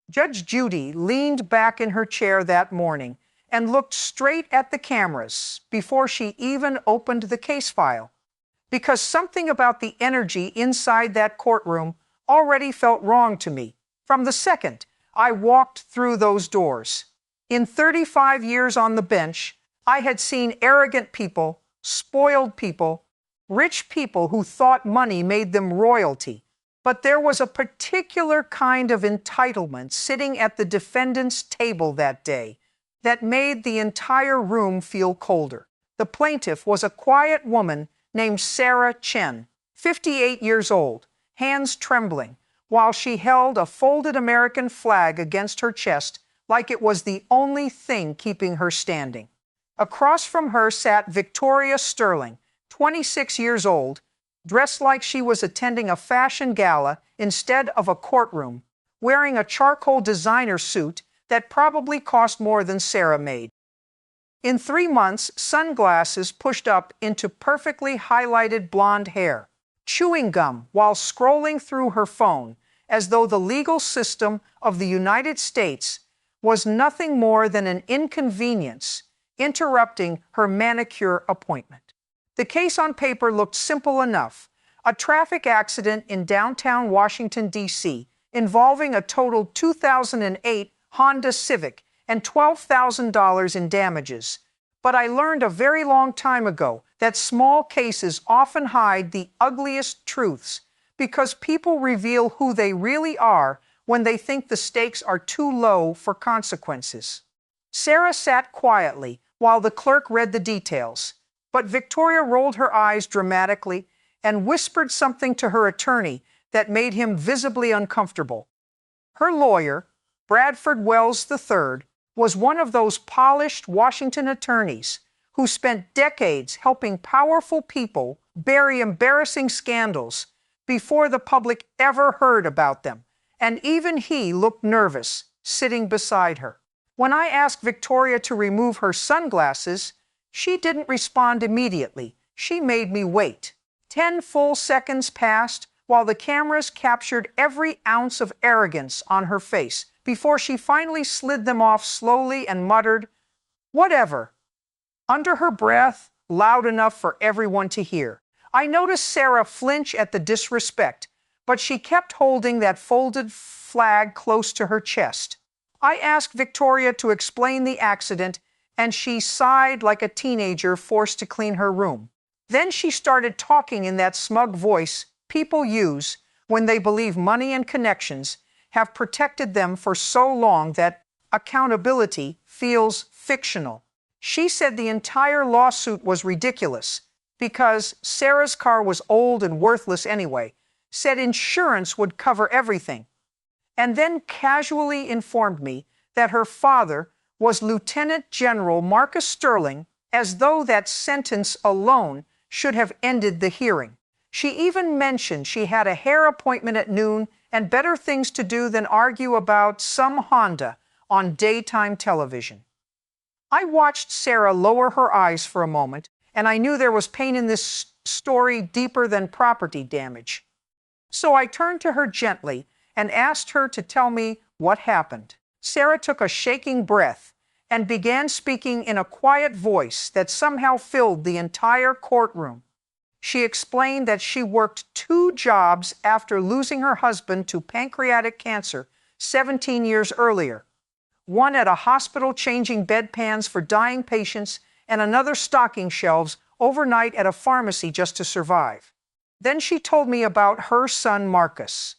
Judge Judy leaned back in her chair that morning and looked straight at the cameras before she even opened the case file, because something about the energy inside that courtroom already felt wrong to me from the second I walked through those doors. In 35 years on the bench, I had seen arrogant people, spoiled people, rich people who thought money made them royalty. But there was a particular kind of entitlement sitting at the defendant's table that day that made the entire room feel colder. The plaintiff was a quiet woman named Sarah Chen, 58 years old, hands trembling, while she held a folded American flag against her chest like it was the only thing keeping her standing. Across from her sat Victoria Sterling, 26 years old, dressed like she was attending a fashion gala instead of a courtroom, wearing a charcoal designer suit that probably cost more than Sarah made. In 3 months, sunglasses pushed up into perfectly highlighted blonde hair, chewing gum while scrolling through her phone, as though the legal system of the United States was nothing more than an inconvenience, interrupting her manicure appointment. The case on paper looked simple enough: a traffic accident in downtown Washington, D.C., involving a total 2008 Honda Civic and $12,000 in damages. But I learned a very long time ago that small cases often hide the ugliest truths because people reveal who they really are when they think the stakes are too low for consequences. Sarah sat quietly while the clerk read the details, but Victoria rolled her eyes dramatically and whispered something to her attorney that made him visibly uncomfortable. Her lawyer, Bradford Wells III, was one of those polished Washington attorneys who spent decades helping powerful people bury embarrassing scandals before the public ever heard about them, and even he looked nervous, sitting beside her. When I asked Victoria to remove her sunglasses, she didn't respond immediately. She made me wait. 10 full seconds passed while the cameras captured every ounce of arrogance on her face before she finally slid them off slowly and muttered, "Whatever," under her breath, loud enough for everyone to hear. I noticed Sarah flinch at the disrespect, but she kept holding that folded flag close to her chest. I asked Victoria to explain the accident, and she sighed like a teenager forced to clean her room. Then she started talking in that smug voice people use when they believe money and connections have protected them for so long that accountability feels fictional. She said the entire lawsuit was ridiculous because Sarah's car was old and worthless anyway, said insurance would cover everything, and then casually informed me that her father was Lieutenant General Marcus Sterling, as though that sentence alone should have ended the hearing. She even mentioned she had a hair appointment at noon and better things to do than argue about some Honda on daytime television. I watched Sarah lower her eyes for a moment, and I knew there was pain in this story deeper than property damage. So I turned to her gently and asked her to tell me what happened. Sarah took a shaking breath and began speaking in a quiet voice that somehow filled the entire courtroom. She explained that she worked 2 jobs after losing her husband to pancreatic cancer 17 years earlier. One at a hospital changing bedpans for dying patients, and another stocking shelves overnight at a pharmacy just to survive. Then she told me about her son Marcus.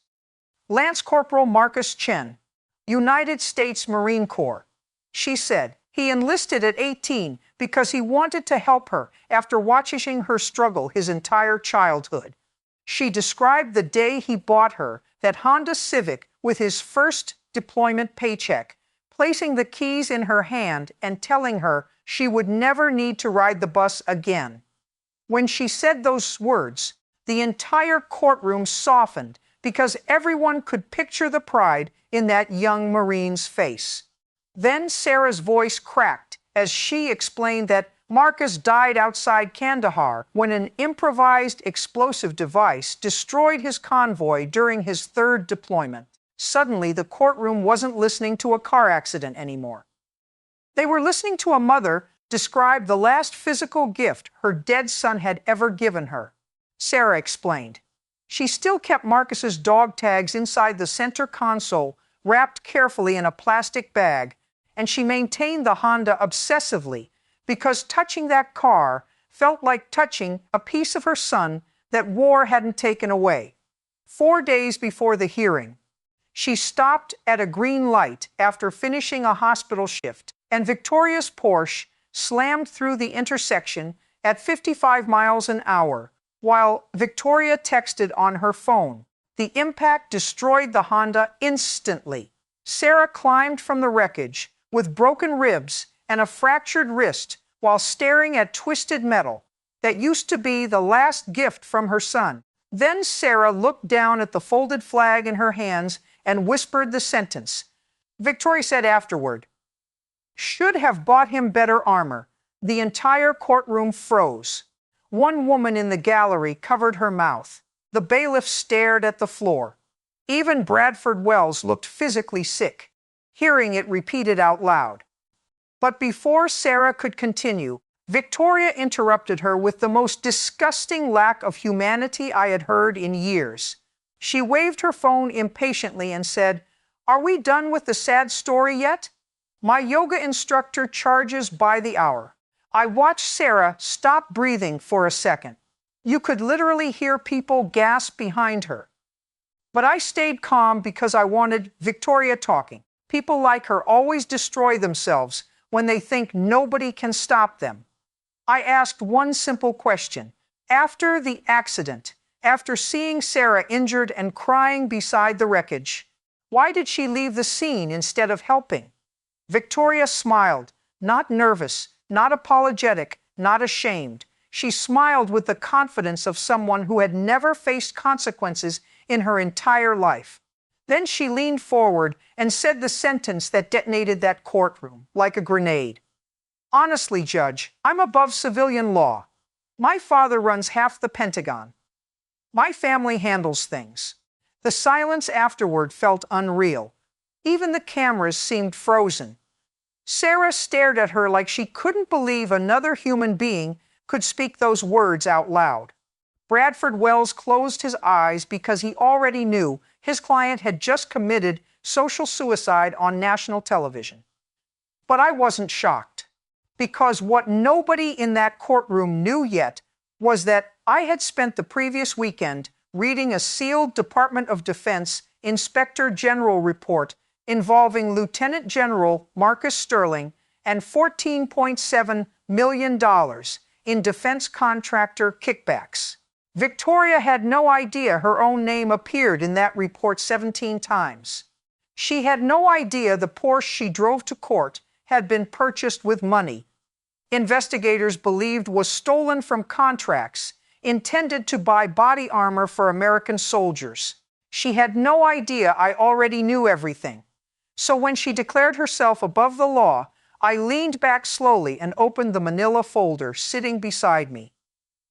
Lance Corporal Marcus Chen, United States Marine Corps. She said he enlisted at 18 because he wanted to help her after watching her struggle his entire childhood. She described the day he bought her that Honda Civic with his first deployment paycheck, placing the keys in her hand and telling her she would never need to ride the bus again. When she said those words, the entire courtroom softened because everyone could picture the pride in that young Marine's face. Then Sarah's voice cracked as she explained that Marcus died outside Kandahar when an improvised explosive device destroyed his convoy during his 3rd deployment. Suddenly, the courtroom wasn't listening to a car accident anymore. They were listening to a mother describe the last physical gift her dead son had ever given her. Sarah explained. She still kept Marcus's dog tags inside the center console, wrapped carefully in a plastic bag, and she maintained the Honda obsessively because touching that car felt like touching a piece of her son that war hadn't taken away. 4 days before the hearing, she stopped at a green light after finishing a hospital shift, and Victoria's Porsche slammed through the intersection at 55 miles an hour, while Victoria texted on her phone. The impact destroyed the Honda instantly. Sarah climbed from the wreckage with broken ribs and a fractured wrist while staring at twisted metal that used to be the last gift from her son. Then Sarah looked down at the folded flag in her hands and whispered the sentence. Victoria said afterward, "Should have bought him better armor." The entire courtroom froze. One woman in the gallery covered her mouth. The bailiff stared at the floor. Even Bradford Wells looked physically sick, hearing it repeated out loud. But before Sarah could continue, Victoria interrupted her with the most disgusting lack of humanity I had heard in years. She waved her phone impatiently and said, "Are we done with the sad story yet? My yoga instructor charges by the hour." I watched Sarah stop breathing for a second. You could literally hear people gasp behind her. But I stayed calm because I wanted Victoria talking. People like her always destroy themselves when they think nobody can stop them. I asked one simple question. After the accident, after seeing Sarah injured and crying beside the wreckage, why did she leave the scene instead of helping? Victoria smiled, not nervous, not apologetic, not ashamed. She smiled with the confidence of someone who had never faced consequences in her entire life. Then she leaned forward and said the sentence that detonated that courtroom like a grenade. "Honestly, Judge, I'm above civilian law. My father runs half the Pentagon. My family handles things." The silence afterward felt unreal. Even the cameras seemed frozen. Sarah stared at her like she couldn't believe another human being could speak those words out loud. Bradford Wells closed his eyes because he already knew his client had just committed social suicide on national television. But I wasn't shocked, because what nobody in that courtroom knew yet was that I had spent the previous weekend reading a sealed Department of Defense Inspector General report involving Lieutenant General Marcus Sterling and $14.7 million in defense contractor kickbacks. Victoria had no idea her own name appeared in that report 17 times. She had no idea the Porsche she drove to court had been purchased with money investigators believed was stolen from contracts intended to buy body armor for American soldiers. She had no idea I already knew everything. So when she declared herself above the law, I leaned back slowly and opened the manila folder sitting beside me.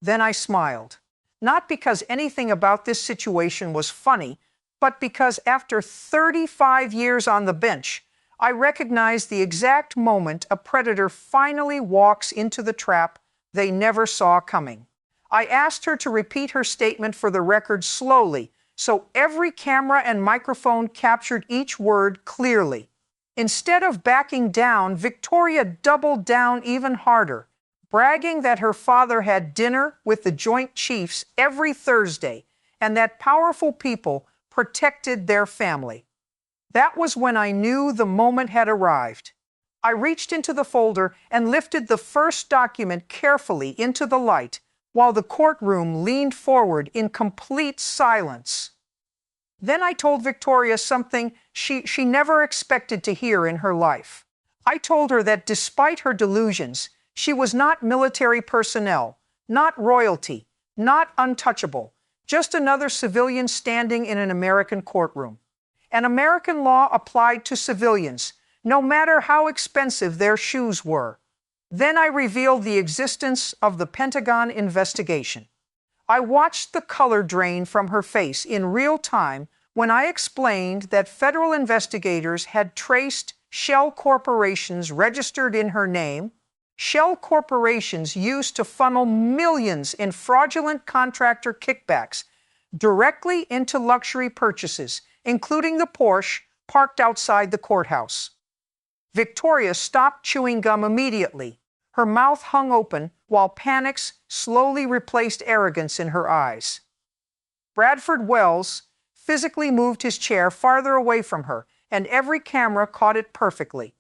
Then I smiled. Not because anything about this situation was funny, but because after 35 years on the bench, I recognized the exact moment a predator finally walks into the trap they never saw coming. I asked her to repeat her statement for the record slowly, so every camera and microphone captured each word clearly. Instead of backing down, Victoria doubled down even harder, bragging that her father had dinner with the Joint Chiefs every Thursday and that powerful people protected their family. That was when I knew the moment had arrived. I reached into the folder and lifted the first document carefully into the light while the courtroom leaned forward in complete silence. Then I told Victoria something she never expected to hear in her life. I told her that despite her delusions, she was not military personnel, not royalty, not untouchable, just another civilian standing in an American courtroom. And American law applied to civilians, no matter how expensive their shoes were. Then I revealed the existence of the Pentagon investigation. I watched the color drain from her face in real time When I explained that federal investigators had traced shell corporations registered in her name, shell corporations used to funnel millions in fraudulent contractor kickbacks directly into luxury purchases, including the Porsche parked outside the courthouse. Victoria stopped chewing gum immediately. Her mouth hung open while panics slowly replaced arrogance in her eyes. Bradford Wells physically moved his chair farther away from her, and every camera caught it perfectly.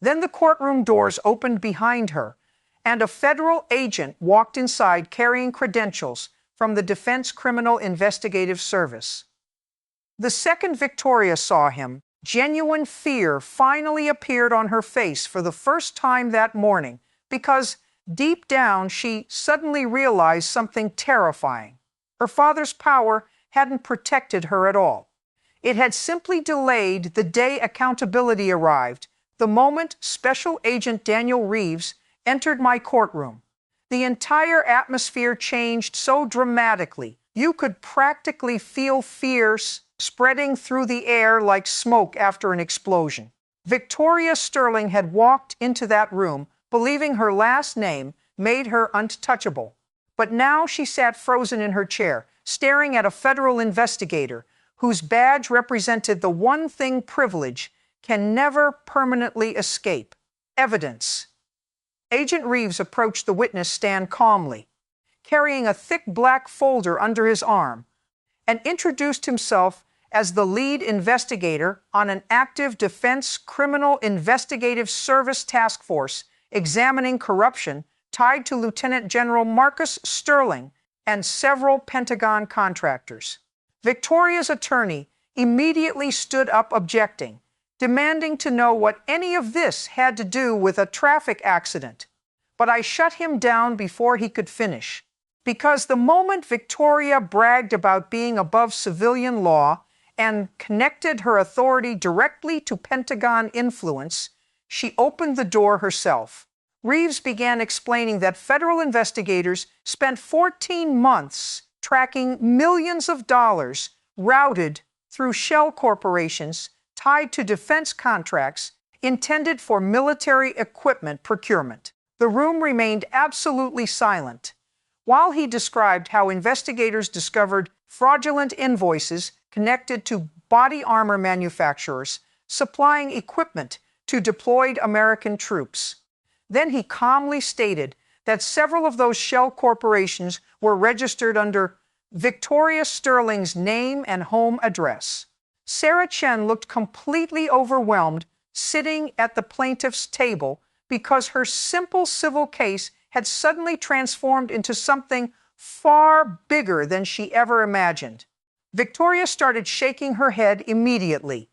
Then the courtroom doors opened behind her, and a federal agent walked inside carrying credentials from the Defense Criminal Investigative Service. The second Victoria saw him, genuine fear finally appeared on her face for the first time that morning, because deep down she suddenly realized something terrifying. Her father's power hadn't protected her at all. It had simply delayed the day accountability arrived, the moment Special Agent Daniel Reeves entered my courtroom. The entire atmosphere changed so dramatically, you could practically feel fear spreading through the air like smoke after an explosion. Victoria Sterling had walked into that room believing her last name made her untouchable. But now she sat frozen in her chair, staring at a federal investigator whose badge represented the one thing privilege can never permanently escape: evidence. Agent Reeves approached the witness stand calmly, carrying a thick black folder under his arm, and introduced himself as the lead investigator on an active Defense Criminal Investigative Service task force examining corruption tied to Lieutenant General Marcus Sterling and several Pentagon contractors. Victoria's attorney immediately stood up objecting, demanding to know what any of this had to do with a traffic accident. But I shut him down before he could finish, because the moment Victoria bragged about being above civilian law and connected her authority directly to Pentagon influence, she opened the door herself. Reeves began explaining that federal investigators spent 14 months tracking millions of dollars routed through shell corporations tied to defense contracts intended for military equipment procurement. The room remained absolutely silent while he described how investigators discovered fraudulent invoices connected to body armor manufacturers supplying equipment to deployed American troops. Then he calmly stated that several of those shell corporations were registered under Victoria Sterling's name and home address. Sarah Chen looked completely overwhelmed sitting at the plaintiff's table because her simple civil case had suddenly transformed into something far bigger than she ever imagined. Victoria started shaking her head immediately,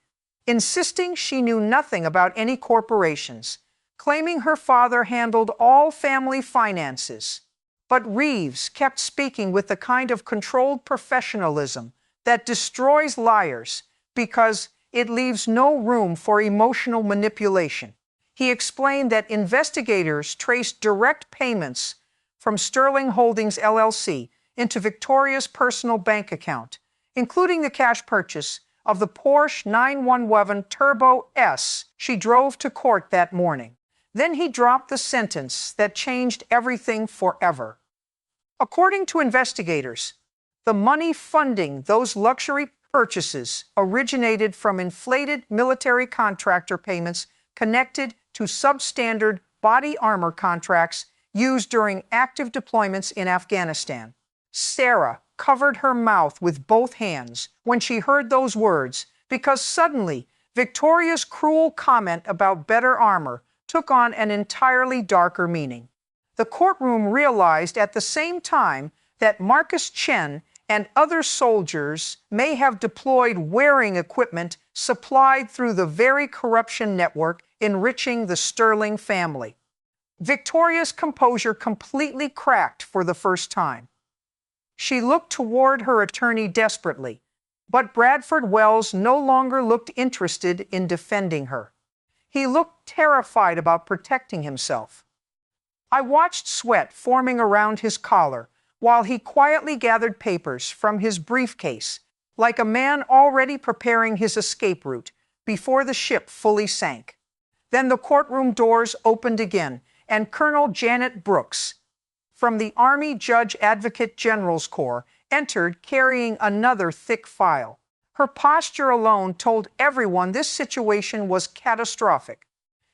insisting she knew nothing about any corporations, claiming her father handled all family finances. But Reeves kept speaking with the kind of controlled professionalism that destroys liars because it leaves no room for emotional manipulation. He explained that investigators traced direct payments from Sterling Holdings LLC into Victoria's personal bank account, including the cash purchase of the Porsche 911 Turbo S she drove to court that morning. Then he dropped the sentence that changed everything forever. According to investigators, the money funding those luxury purchases originated from inflated military contractor payments connected to substandard body armor contracts used during active deployments in Afghanistan. Sarah covered her mouth with both hands when she heard those words because suddenly Victoria's cruel comment about better armor took on an entirely darker meaning. The courtroom realized at the same time that Marcus Chen and other soldiers may have deployed wearing equipment supplied through the very corruption network enriching the Sterling family. Victoria's composure completely cracked for the first time. She looked toward her attorney desperately, but Bradford Wells no longer looked interested in defending her. He looked terrified about protecting himself. I watched sweat forming around his collar while he quietly gathered papers from his briefcase, like a man already preparing his escape route before the ship fully sank. Then the courtroom doors opened again, and Colonel Janet Brooks, from the Army Judge Advocate General's Corps, entered carrying another thick file. Her posture alone told everyone this situation was catastrophic.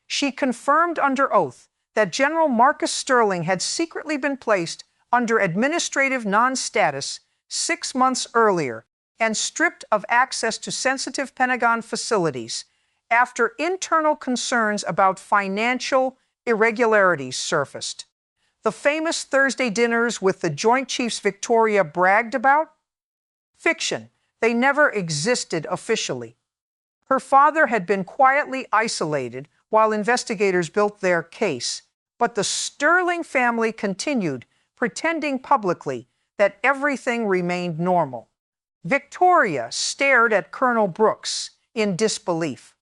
She confirmed under oath that General Marcus Sterling had secretly been placed under administrative non-status 6 months earlier and stripped of access to sensitive Pentagon facilities after internal concerns about financial irregularities surfaced. The famous Thursday dinners with the Joint Chiefs Victoria bragged about? Fiction. They never existed officially. Her father had been quietly isolated while investigators built their case, but the Sterling family continued, pretending publicly that everything remained normal. Victoria stared at Colonel Brooks in disbelief,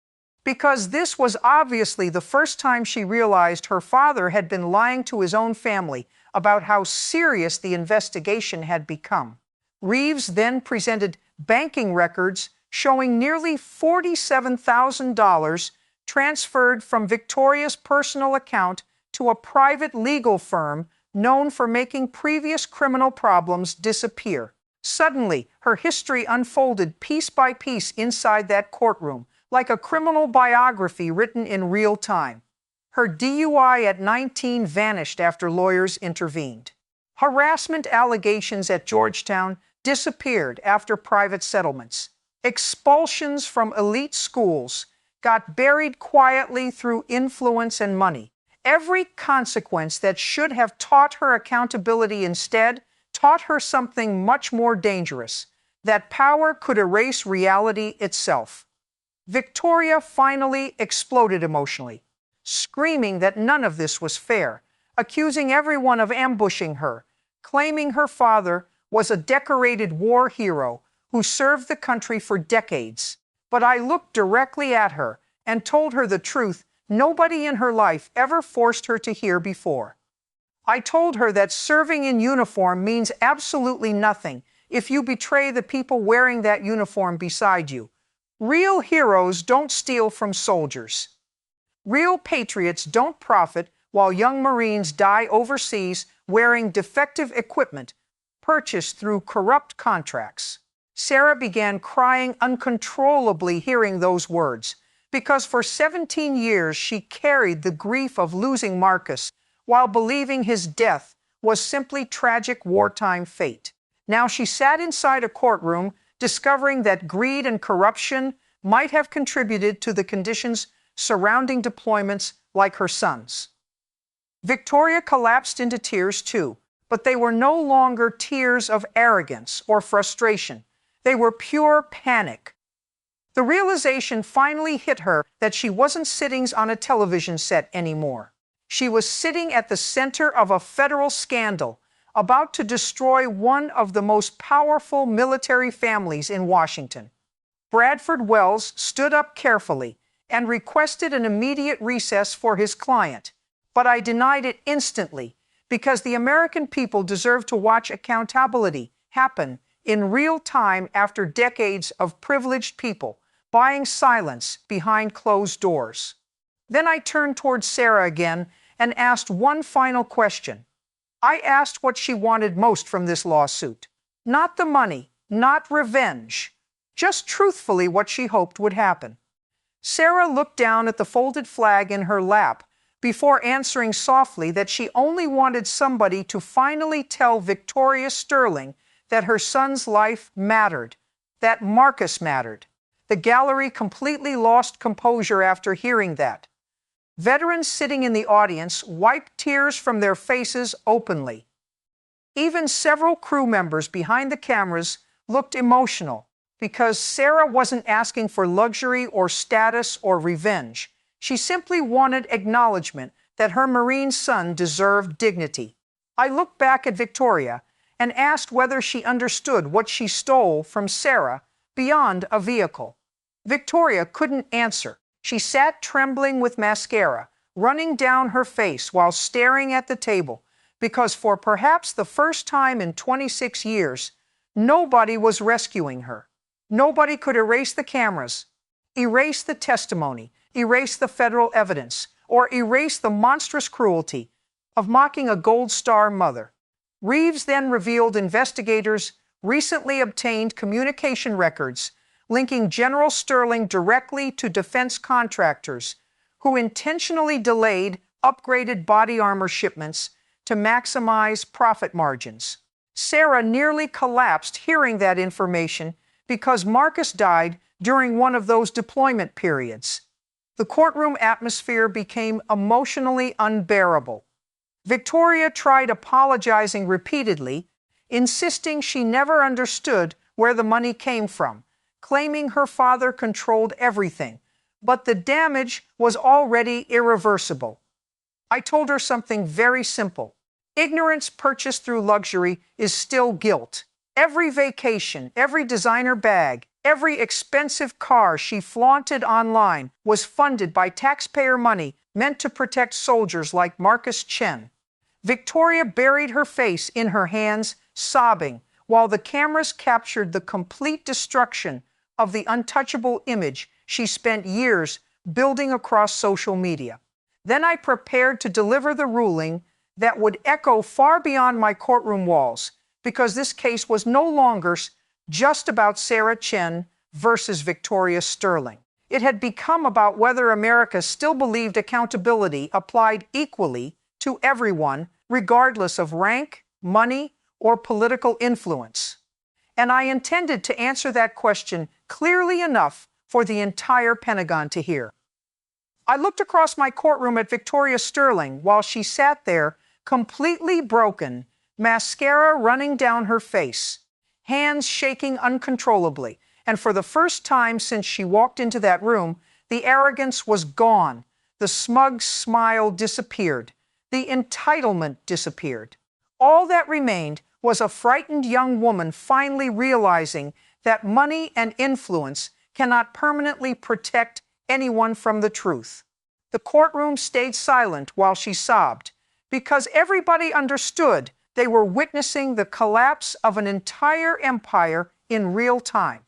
because this was obviously the first time she realized her father had been lying to his own family about how serious the investigation had become. Reeves then presented banking records showing nearly $47,000 transferred from Victoria's personal account to a private legal firm known for making previous criminal problems disappear. Suddenly, her history unfolded piece by piece inside that courtroom, like a criminal biography written in real time. Her DUI at 19 vanished after lawyers intervened. Harassment allegations at Georgetown disappeared after private settlements. Expulsions from elite schools got buried quietly through influence and money. Every consequence that should have taught her accountability instead taught her something much more dangerous, that power could erase reality itself. Victoria finally exploded emotionally, screaming that none of this was fair, accusing everyone of ambushing her, claiming her father was a decorated war hero who served the country for decades. But I looked directly at her and told her the truth nobody in her life ever forced her to hear before. I told her that serving in uniform means absolutely nothing if you betray the people wearing that uniform beside you. Real heroes don't steal from soldiers. Real patriots don't profit while young Marines die overseas wearing defective equipment purchased through corrupt contracts. Sarah began crying uncontrollably hearing those words, because for 17 years she carried the grief of losing Marcus while believing his death was simply tragic wartime fate. Now she sat inside a courtroom, discovering that greed and corruption might have contributed to the conditions surrounding deployments like her son's. Victoria collapsed into tears too, but they were no longer tears of arrogance or frustration. They were pure panic. The realization finally hit her that she wasn't sitting on a television set anymore. She was sitting at the center of a federal scandal, about to destroy one of the most powerful military families in Washington. Bradford Wells stood up carefully and requested an immediate recess for his client, but I denied it instantly because the American people deserve to watch accountability happen in real time after decades of privileged people buying silence behind closed doors. Then I turned towards Sarah again and asked one final question. I asked what she wanted most from this lawsuit. Not the money, not revenge, just truthfully what she hoped would happen. Sarah looked down at the folded flag in her lap before answering softly that she only wanted somebody to finally tell Victoria Sterling that her son's life mattered, that Marcus mattered. The gallery completely lost composure after hearing that. Veterans sitting in the audience wiped tears from their faces openly. Even several crew members behind the cameras looked emotional because Sarah wasn't asking for luxury or status or revenge. She simply wanted acknowledgement that her Marine son deserved dignity. I looked back at Victoria and asked whether she understood what she stole from Sarah beyond a vehicle. Victoria couldn't answer. She sat trembling with mascara running down her face while staring at the table, because for perhaps the first time in 26 years, nobody was rescuing her. Nobody could erase the cameras, erase the testimony, erase the federal evidence, or erase the monstrous cruelty of mocking a Gold Star mother. Reeves then revealed investigators recently obtained communication records linking General Sterling directly to defense contractors who intentionally delayed upgraded body armor shipments to maximize profit margins. Sarah nearly collapsed hearing that information because Marcus died during one of those deployment periods. The courtroom atmosphere became emotionally unbearable. Victoria tried apologizing repeatedly, insisting she never understood where the money came from, claiming her father controlled everything, but the damage was already irreversible. I told her something very simple. Ignorance purchased through luxury is still guilt. Every vacation, every designer bag, every expensive car she flaunted online was funded by taxpayer money meant to protect soldiers like Marcus Chen. Victoria buried her face in her hands, sobbing, while the cameras captured the complete destruction of the untouchable image she spent years building across social media. Then I prepared to deliver the ruling that would echo far beyond my courtroom walls, because this case was no longer just about Sarah Chen versus Victoria Sterling. It had become about whether America still believed accountability applied equally to everyone, regardless of rank, money, or political influence. And I intended to answer that question clearly enough for the entire Pentagon to hear. I looked across my courtroom at Victoria Sterling while she sat there, completely broken, mascara running down her face, hands shaking uncontrollably, and for the first time since she walked into that room, the arrogance was gone, the smug smile disappeared, the entitlement disappeared. All that remained was a frightened young woman finally realizing that money and influence cannot permanently protect anyone from the truth. The courtroom stayed silent while she sobbed, because everybody understood they were witnessing the collapse of an entire empire in real time.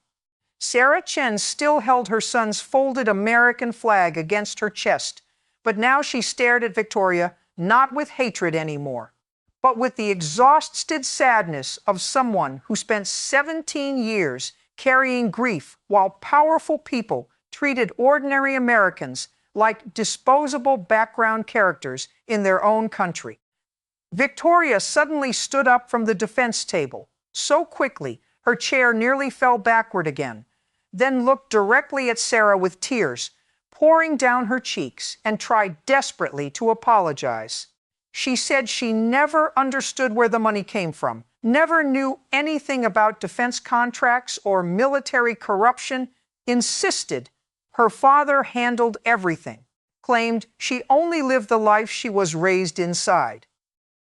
Sarah Chen still held her son's folded American flag against her chest, but now she stared at Victoria not with hatred anymore, but with the exhausted sadness of someone who spent 17 years carrying grief while powerful people treated ordinary Americans like disposable background characters in their own country. Victoria suddenly stood up from the defense table, so quickly her chair nearly fell backward again, then looked directly at Sarah with tears pouring down her cheeks and tried desperately to apologize. She said she never understood where the money came from, never knew anything about defense contracts or military corruption, insisted her father handled everything, claimed she only lived the life she was raised inside.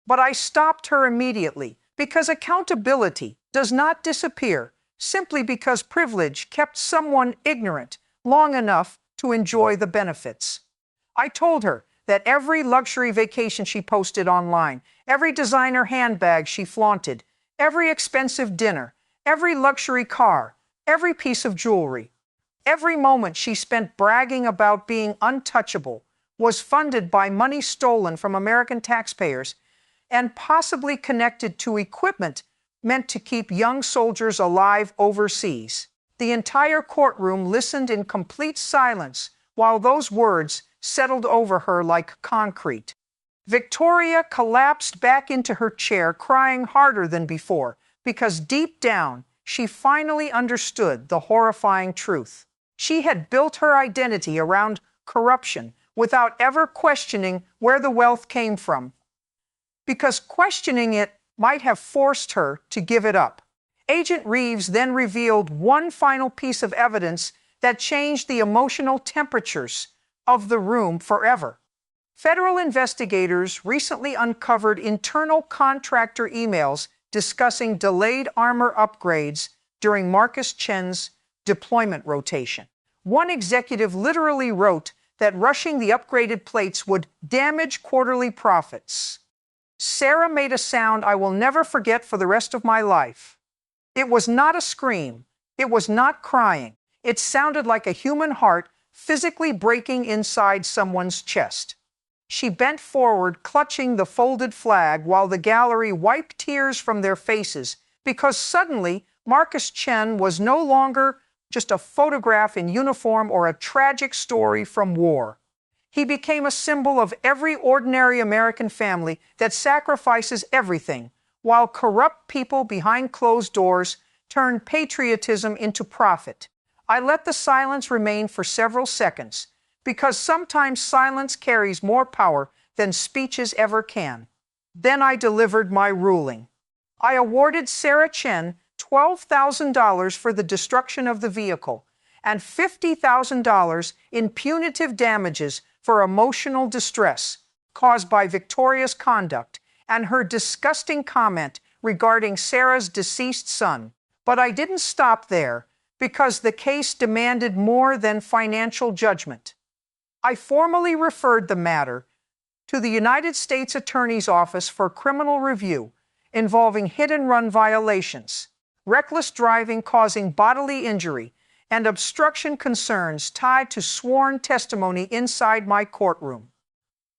But I stopped her immediately, because accountability does not disappear simply because privilege kept someone ignorant long enough to enjoy the benefits. I told her that every luxury vacation she posted online, every designer handbag she flaunted, every expensive dinner, every luxury car, every piece of jewelry, every moment she spent bragging about being untouchable was funded by money stolen from American taxpayers and possibly connected to equipment meant to keep young soldiers alive overseas. The entire courtroom listened in complete silence while those words settled over her like concrete. Victoria collapsed back into her chair, crying harder than before, because deep down, she finally understood the horrifying truth. She had built her identity around corruption without ever questioning where the wealth came from, because questioning it might have forced her to give it up. Agent Reeves then revealed one final piece of evidence that changed the emotional temperatures of the room forever. Federal investigators recently uncovered internal contractor emails discussing delayed armor upgrades during Marcus Chen's deployment rotation. One executive literally wrote that rushing the upgraded plates would damage quarterly profits. Sarah made a sound I will never forget for the rest of my life. It was not a scream, It was not crying. It sounded like a human heart physically breaking inside someone's chest. She bent forward, clutching the folded flag, while the gallery wiped tears from their faces, because suddenly Marcus Chen was no longer just a photograph in uniform or a tragic story from war. He became a symbol of every ordinary American family that sacrifices everything, while corrupt people behind closed doors turn patriotism into profit. I let the silence remain for several seconds, because sometimes silence carries more power than speeches ever can. Then I delivered my ruling. I awarded Sarah Chen $12,000 for the destruction of the vehicle and $50,000 in punitive damages for emotional distress caused by Victoria's conduct and her disgusting comment regarding Sarah's deceased son. But I didn't stop there, because the case demanded more than financial judgment. I formally referred the matter to the United States Attorney's Office for criminal review involving hit-and-run violations, reckless driving causing bodily injury, and obstruction concerns tied to sworn testimony inside my courtroom.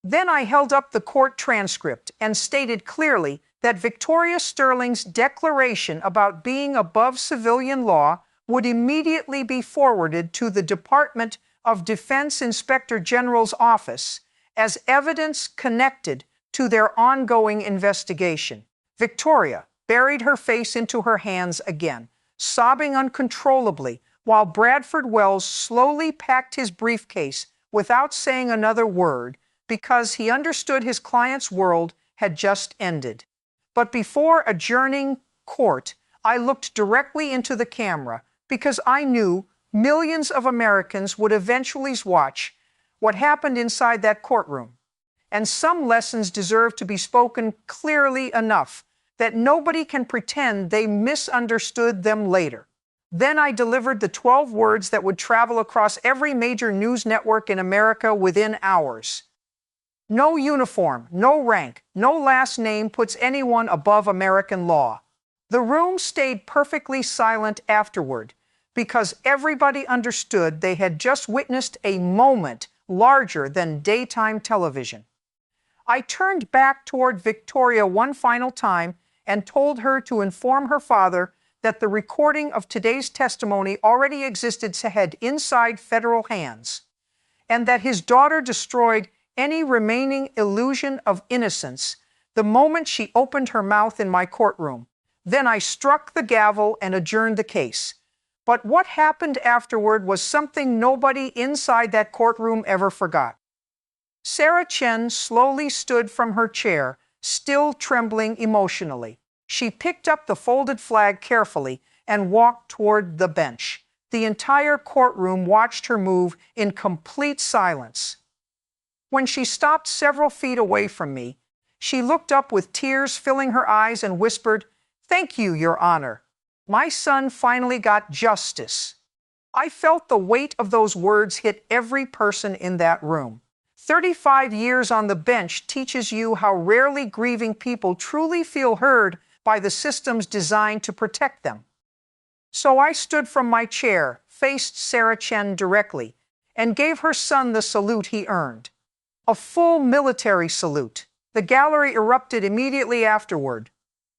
Then I held up the court transcript and stated clearly that Victoria Sterling's declaration about being above civilian law would immediately be forwarded to the Department of Defense Inspector General's office as evidence connected to their ongoing investigation. Victoria buried her face into her hands again, sobbing uncontrollably, while Bradford Wells slowly packed his briefcase without saying another word, because he understood his client's world had just ended. But before adjourning court, I looked directly into the camera, because I knew millions of Americans would eventually watch what happened inside that courtroom. And some lessons deserve to be spoken clearly enough that nobody can pretend they misunderstood them later. Then I delivered the 12 words that would travel across every major news network in America within hours. No uniform, no rank, no last name puts anyone above American law. The room stayed perfectly silent afterward, because everybody understood they had just witnessed a moment larger than daytime television. I turned back toward Victoria one final time and told her to inform her father that the recording of today's testimony already existed to head inside federal hands, and that his daughter destroyed any remaining illusion of innocence the moment she opened her mouth in my courtroom. Then I struck the gavel and adjourned the case. But what happened afterward was something nobody inside that courtroom ever forgot. Sarah Chen slowly stood from her chair, still trembling emotionally. She picked up the folded flag carefully and walked toward the bench. The entire courtroom watched her move in complete silence. When she stopped several feet away from me, she looked up with tears filling her eyes and whispered, "Thank you, Your Honor. My son finally got justice." I felt the weight of those words hit every person in that room. 35 years on the bench teaches you how rarely grieving people truly feel heard by the systems designed to protect them. So I stood from my chair, faced Sarah Chen directly, and gave her son the salute he earned. A full military salute. The gallery erupted immediately afterward.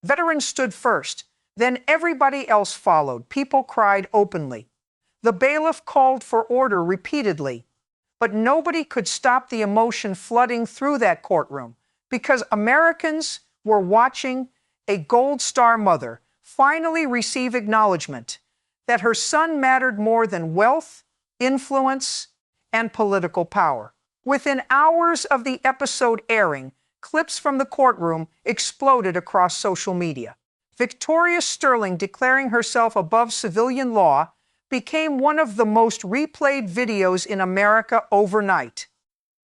Veterans stood first. Then everybody else followed. People cried openly. The bailiff called for order repeatedly. But nobody could stop the emotion flooding through that courtroom, because Americans were watching a Gold Star mother finally receive acknowledgement that her son mattered more than wealth, influence, and political power. Within hours of the episode airing, clips from the courtroom exploded across social media. Victoria Sterling declaring herself above civilian law became one of the most replayed videos in America overnight.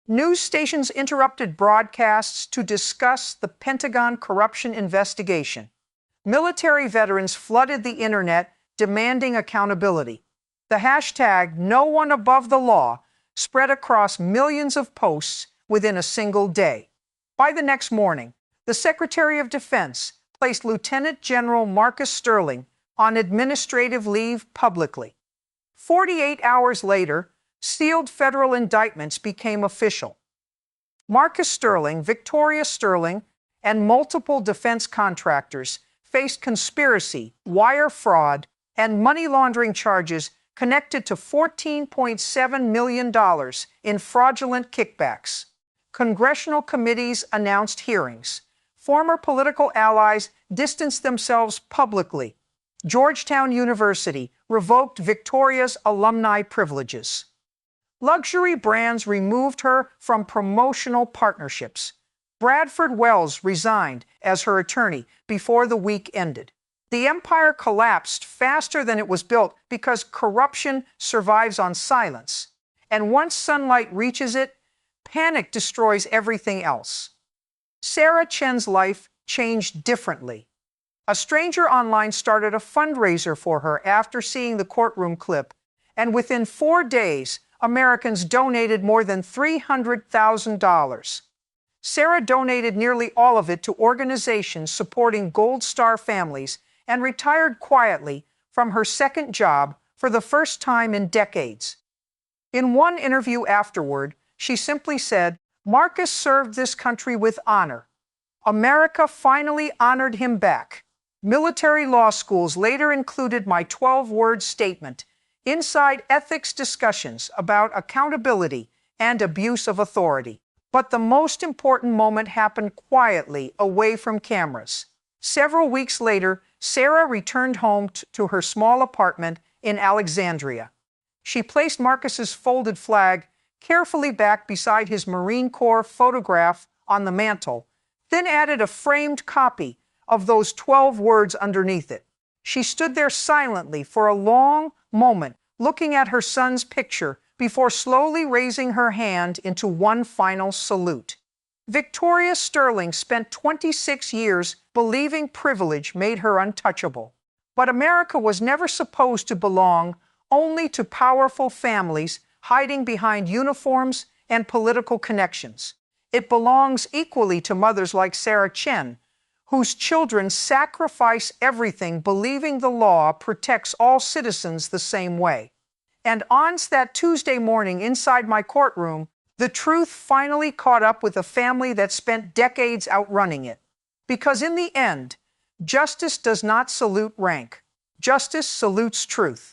News stations interrupted broadcasts to discuss the Pentagon corruption investigation. Military veterans flooded the internet demanding accountability. The hashtag #NoOneAboveTheLaw spread across millions of posts within a single day. By the next morning, the Secretary of Defense placed Lieutenant General Marcus Sterling on administrative leave publicly. 48 hours later, sealed federal indictments became official. Marcus Sterling, Victoria Sterling, and multiple defense contractors faced conspiracy, wire fraud, and money laundering charges connected to $14.7 million in fraudulent kickbacks. Congressional committees announced hearings. Former political allies distanced themselves publicly. Georgetown University revoked Victoria's alumni privileges. Luxury brands removed her from promotional partnerships. Bradford Wells resigned as her attorney before the week ended. The empire collapsed faster than it was built because corruption survives on silence. And once sunlight reaches it, panic destroys everything else. Sarah Chen's life changed differently. A stranger online started a fundraiser for her after seeing the courtroom clip, and within 4 days, Americans donated more than $300,000. Sarah donated nearly all of it to organizations supporting Gold Star families and retired quietly from her second job for the first time in decades. In one interview afterward, she simply said, "Marcus served this country with honor. America finally honored him back." Military law schools later included my 12-word statement, inside ethics discussions about accountability and abuse of authority. But the most important moment happened quietly, away from cameras. Several weeks later, Sarah returned home to her small apartment in Alexandria. She placed Marcus's folded flag carefully back beside his Marine Corps photograph on the mantel, then added a framed copy of those 12 words underneath it. She stood there silently for a long moment, looking at her son's picture before slowly raising her hand into one final salute. Victoria Sterling spent 26 years believing privilege made her untouchable. But America was never supposed to belong only to powerful families hiding behind uniforms and political connections. It belongs equally to mothers like Sarah Chen, whose children sacrifice everything believing the law protects all citizens the same way. And on that Tuesday morning inside my courtroom, the truth finally caught up with a family that spent decades outrunning it. Because in the end, justice does not salute rank. Justice salutes truth.